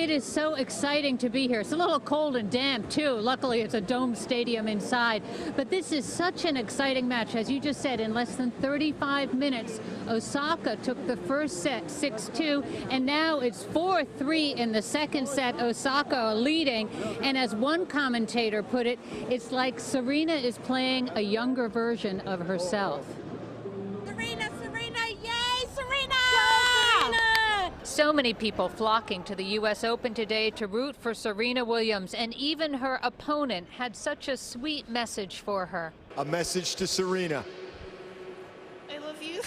it is so exciting to be here. It's a little cold and damp, too. Luckily, it's a dome stadium inside. But this is such an exciting match. As you just said, in less than 35 minutes, Osaka took the first set 6-2, and now it's 4-3 in the second set. Osaka leading, and as one commentator put it, it's like Serena is playing a younger version of herself. Serena, yay, Serena! So many people flocking to the U.S. Open today to root for Serena Williams, and even her opponent had such a sweet message for her. A message to Serena. I love you.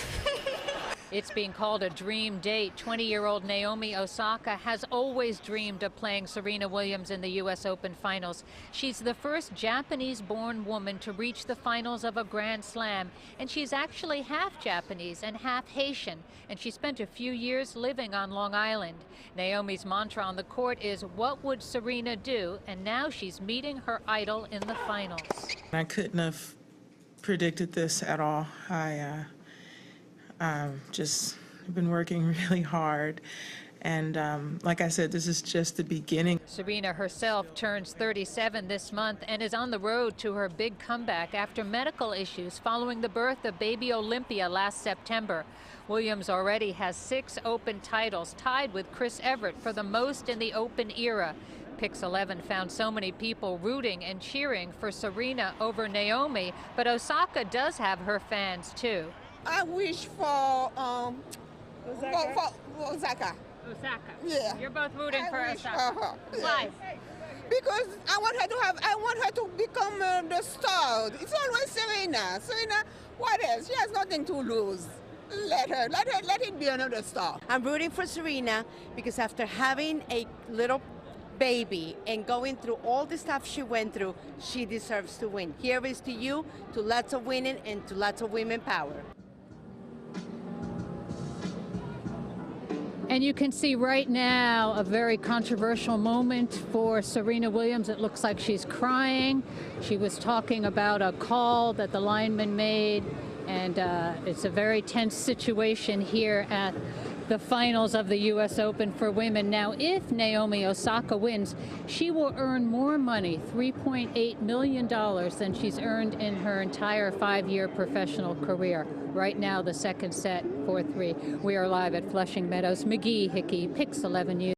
It's being called a dream date. 20-year-old Naomi Osaka has always dreamed of playing Serena Williams in the U.S. Open finals. She's the first Japanese-born woman to reach the finals of a Grand Slam, and she's actually half Japanese and half Haitian, and she spent a few years living on Long Island. Naomi's mantra on the court is, "What would Serena do?" And now she's meeting her idol in the finals. I couldn't have predicted this at all. Just been working really hard, and like I said, this is just the beginning. Serena herself turns 37 this month and is on the road to her big comeback after medical issues following the birth of baby Olympia last September. Williams already has 6 Open titles, tied with Chris Evert for the most in the Open era. Pix 11 found so many people rooting and cheering for Serena over Naomi, but Osaka does have her fans too. I wish for Osaka. Osaka. Yeah. You're both rooting for wish Osaka. for her. Yeah. Why? Because I want her to become the star. It's always Serena. Serena, what else? She has nothing to lose. Let it be another star. I'm rooting for Serena because after having a little baby and going through all the stuff she went through, she deserves to win. Here is to you, to lots of winning and to lots of women power. And you can see right now a very controversial moment for Serena Williams. It looks like she's crying. She was talking about a call that the lineman made, and it's a very tense situation here at the finals of the U.S. Open for women. Now, if Naomi Osaka wins, she will earn more money, $3.8 million, than she's earned in her entire 5-year professional career. Right now, the second set, 4-3. We are live at Flushing Meadows. McGee, Hickey, Pix 11 News.